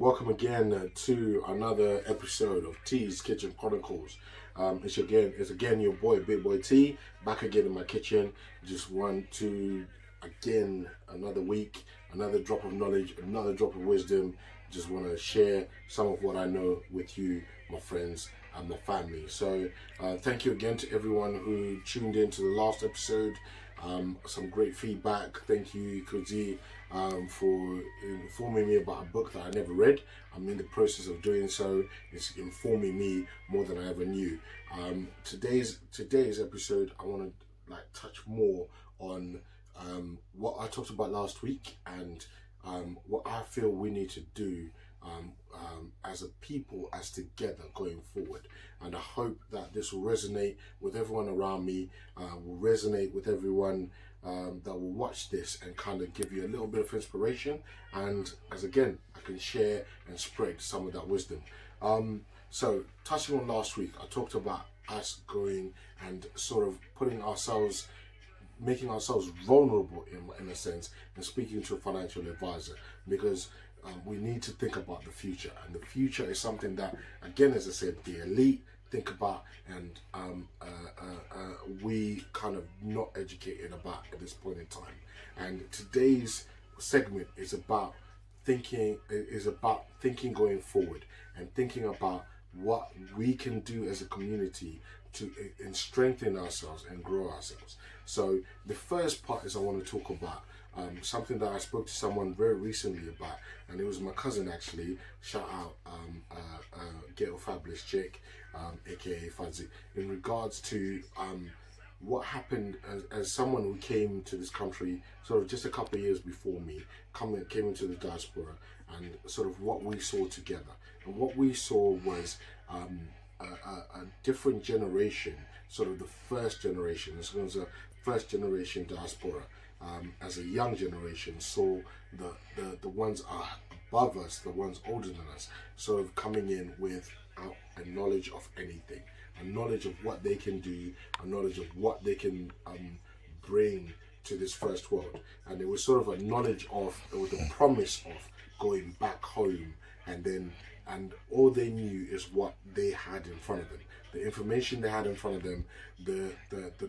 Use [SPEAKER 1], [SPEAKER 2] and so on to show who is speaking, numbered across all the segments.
[SPEAKER 1] Welcome again to another episode of T's Kitchen Chronicles. It's again your boy Big Boy T back again in my kitchen. Just want to again another week, another drop of knowledge, another drop of wisdom. Just want to share some of what I know with you, my friends and my family. So thank you again to everyone who tuned in to the last episode. Some great feedback. Thank you, Kuzi, for informing me about a book that I never read. I'm in the process of doing so. It's informing me more than I ever knew. Today's episode, I want to touch more on what I talked about last week and what I feel we need to do as a people, as together going forward. And I hope that this will resonate with everyone around me, will resonate with everyone that will watch this and kind of give you a little bit of inspiration. And as again, I can share and spread some of that wisdom. So touching on last week, I talked about us going and sort of making ourselves vulnerable in a sense, and speaking to a financial advisor, because we need to think about the future, and the future is something that, again, as I said, the elite think about, and we kind of not educated about at this point in time. And today's segment is about thinking going forward, and thinking about what we can do as a community to strengthen ourselves and grow ourselves. So the first part is I want to talk about something that I spoke to someone very recently about, and it was my cousin actually. Shout out Ghetto Fabulous Chick, aka Fuzzy, in regards to what happened as someone who came to this country sort of just a couple of years before me, came into the diaspora, and sort of what we saw together. And what we saw was a different generation, sort of the first generation, as well as a first generation diaspora, as a young generation, saw the ones above us, the ones older than us, sort of coming in with a knowledge of anything, a knowledge of what they can do, a knowledge of what they can bring to this first world. And it was sort of a knowledge of, it was a promise of going back home, and all they knew is what they had in front of them, the information they had in front of them, the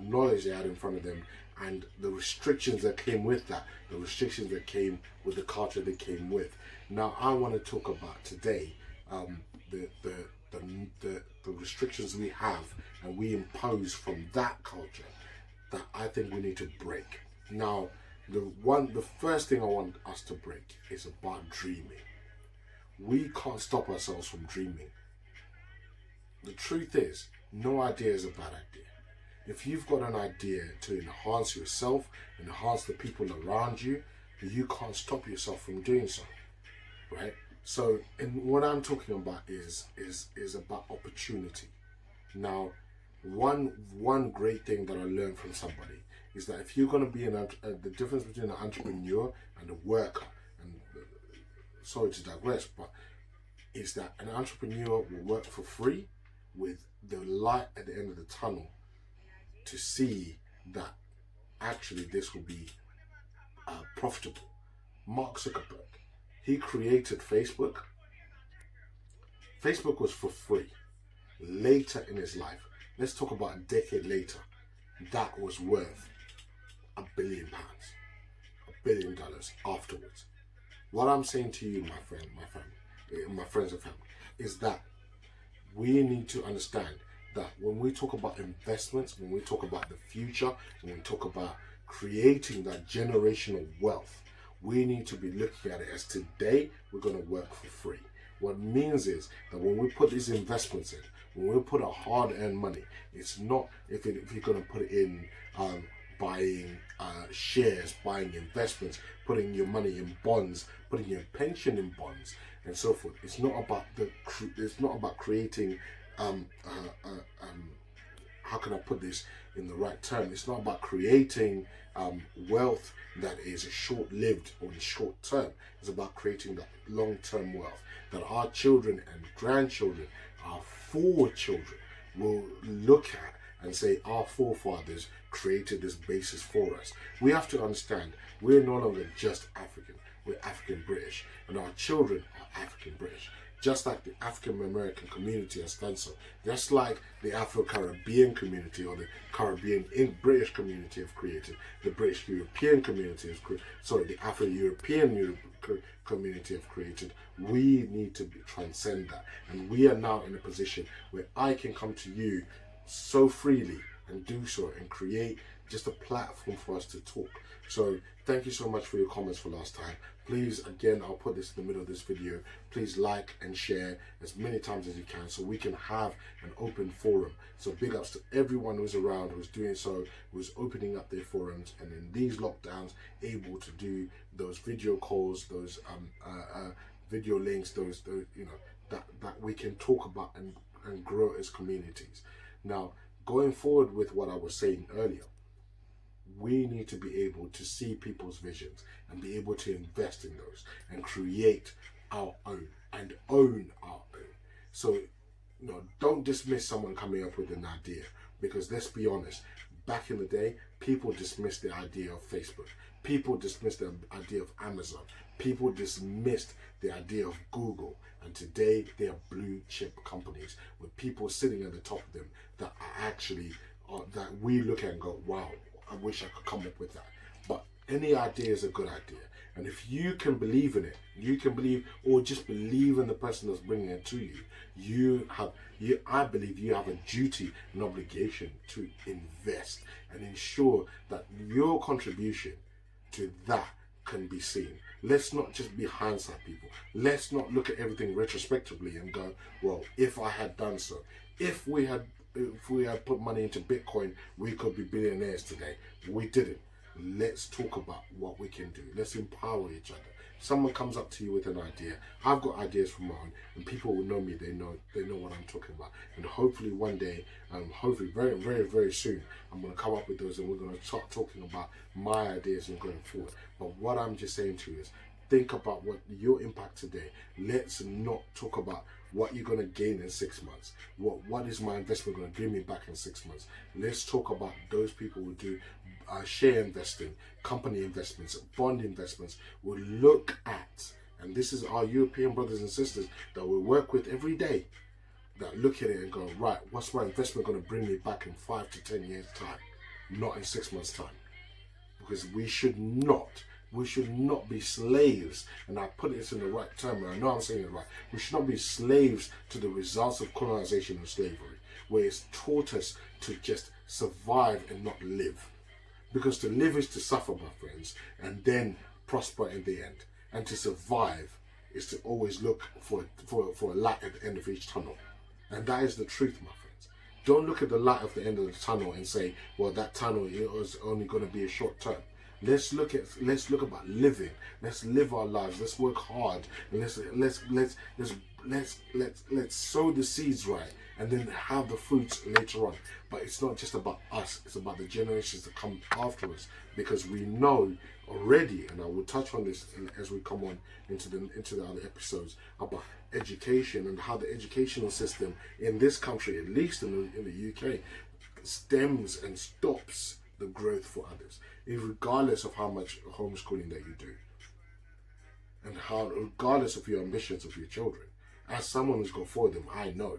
[SPEAKER 1] knowledge they had in front of them, and the restrictions that came with that, the restrictions that came with the culture they came with. Now I want to talk about today the restrictions we have and we impose from that culture that I think we need to break. Now the first thing I want us to break is about dreaming. We can't stop ourselves from dreaming. The truth is, no idea is a bad idea. If you've got an idea to enhance yourself, enhance the people around you, you can't stop yourself from doing so, right? So, and what I'm talking about is about opportunity. Now, one great thing that I learned from somebody is that if you're going to be the difference between an entrepreneur and a worker, and sorry to digress, but is that an entrepreneur will work for free with the light at the end of the tunnel to see that actually this will be profitable. Mark Zuckerberg, he created Facebook. Facebook was for free. Later in his life, let's talk about a decade later, that was worth £1 billion, $1 billion afterwards. What I'm saying to you, my friends and family, is that we need to understand that when we talk about investments, when we talk about the future, when we talk about creating that generational wealth, we need to be looking at it as today we're going to work for free. What it means is that when we put these investments in, when we put our hard-earned money, it's not if you're going to put it in buying shares, buying investments, putting your money in bonds, putting your pension in bonds, and so forth. It's not about creating how can I put this in the right term? It's not about creating wealth that is short-lived or short term. It's about creating that long-term wealth that our children and grandchildren, our children, will look at and say our forefathers created this basis for us. We have to understand we're no longer just African. we're African British, and our children are African British. Just like the African American community has done so, just like the Afro-Caribbean community or the Caribbean British community have created, the British European community has created, the Afro-European community have created. We need to transcend that, and we are now in a position where I can come to you so freely and do so and create just a platform for us to talk. So thank you so much for your comments for last time. Please, again, I'll put this in the middle of this video. Please like and share as many times as you can so we can have an open forum. So big ups to everyone who's around, who's doing so, who's opening up their forums, and in these lockdowns able to do those video calls, those video links, those you know, that we can talk about and grow as communities. Now, going forward with what I was saying earlier, we need to be able to see people's visions and be able to invest in those and create our own and own our own. So, you know, don't dismiss someone coming up with an idea, because let's be honest, back in the day, people dismissed the idea of Facebook. People dismissed the idea of Amazon. People dismissed the idea of Google. And today they are blue chip companies with people sitting at the top of them that are actually, that we look at and go, wow, I wish I could come up with that. But any idea is a good idea. And if you can believe in it, you can believe, or just believe in the person that's bringing it to you, I believe you have a duty and obligation to invest and ensure that your contribution to that can be seen. Let's not just be hindsight people. Let's not look at everything retrospectively and go, well, if I had done so, if we had put money into Bitcoin, we could be billionaires today. We didn't. Let's talk about what we can do. Let's empower each other. Someone comes up to you with an idea. I've got ideas from my own, and people will know me. They know what I'm talking about. And hopefully one day, hopefully very, very, very soon, I'm going to come up with those, and we're going to start talking about my ideas and going forward. But what I'm just saying to you is, think about what your impact today. Let's not talk about what you're going to gain in 6 months. What is my investment going to give me back in 6 months? Let's talk about those people who do share investing, company investments, bond investments. We'll look at, and this is our European brothers and sisters that we work with every day, that look at it and go, right, what's my investment going to bring me back in 5 to 10 years time, not in 6 months time? Because we should not be slaves, and I put it in the right term, and I know I'm saying it right. We should not be slaves to the results of colonization and slavery, where it's taught us to just survive and not live. Because to live is to suffer, my friends, and then prosper in the end. And to survive is to always look for a light at the end of each tunnel. And that is the truth, my friends. Don't look at the light of the end of the tunnel and say, well, that tunnel is only going to be a short term. Let's look about living. Let's live our lives. Let's work hard, and let's sow the seeds right, and then have the fruits later on. But it's not just about us. It's about the generations that come after us, because we know already, and I will touch on this as we come on into the other episodes, about education and how the educational system in this country, at least in the UK, stems and stops the growth for others, regardless of how much homeschooling that you do, and regardless of your ambitions of your children. As someone who's got 4 of them, I know.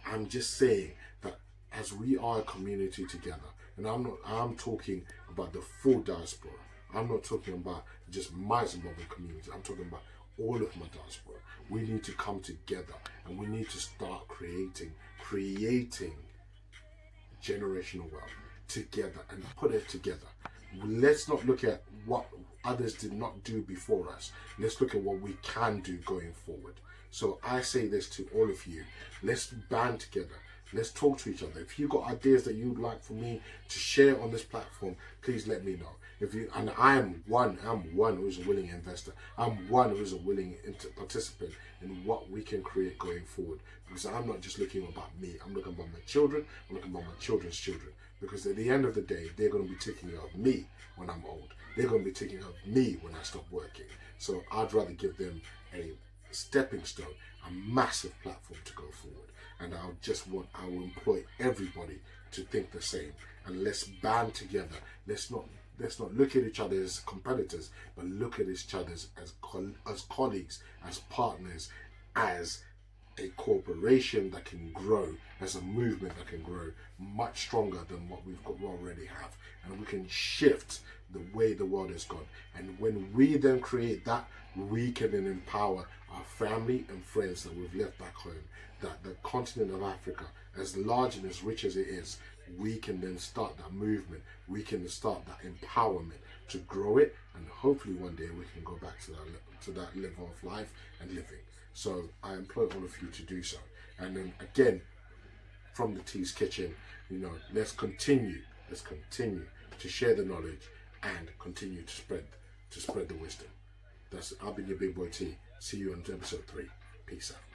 [SPEAKER 1] I'm just saying that as we are a community together, and I'm talking about the full diaspora. I'm not talking about just my Zimbabwean community. I'm talking about all of my diaspora. We need to come together, and we need to start creating generational wealth together and put it together. Let's not look at what others did not do before us. Let's look at what we can do going forward. So I say this to all of you. Let's band together. Let's talk to each other. If you've got ideas that you'd like for me to share on this platform, please let me know. And I'm one who's a willing investor. I'm one who's a willing participant in what we can create going forward. Because I'm not just looking about me. I'm looking about my children. I'm looking about my children's children. Because at the end of the day, they're going to be taking of me when I'm old. They're going to be taking of me when I stop working. So I'd rather give them a stepping stone, a massive platform to go forward. And I will employ everybody to think the same. And let's band together. Let's let's not look at each other as competitors, but look at each other as colleagues, as partners, as a corporation that can grow, as a movement that can grow much stronger than what we already have, and we can shift the way the world is gone. And when we then create that, we can then empower our family and friends that we've left back home, that the continent of Africa, as large and as rich as it is, we can then start that movement, we can start that empowerment to grow it, and hopefully one day we can go back to that level of life and living. So I implore all of you to do so. And then again, from the T's Kitchen, let's continue to share the knowledge and continue to spread the wisdom. I've been your big boy T. See you on episode 3. Peace out.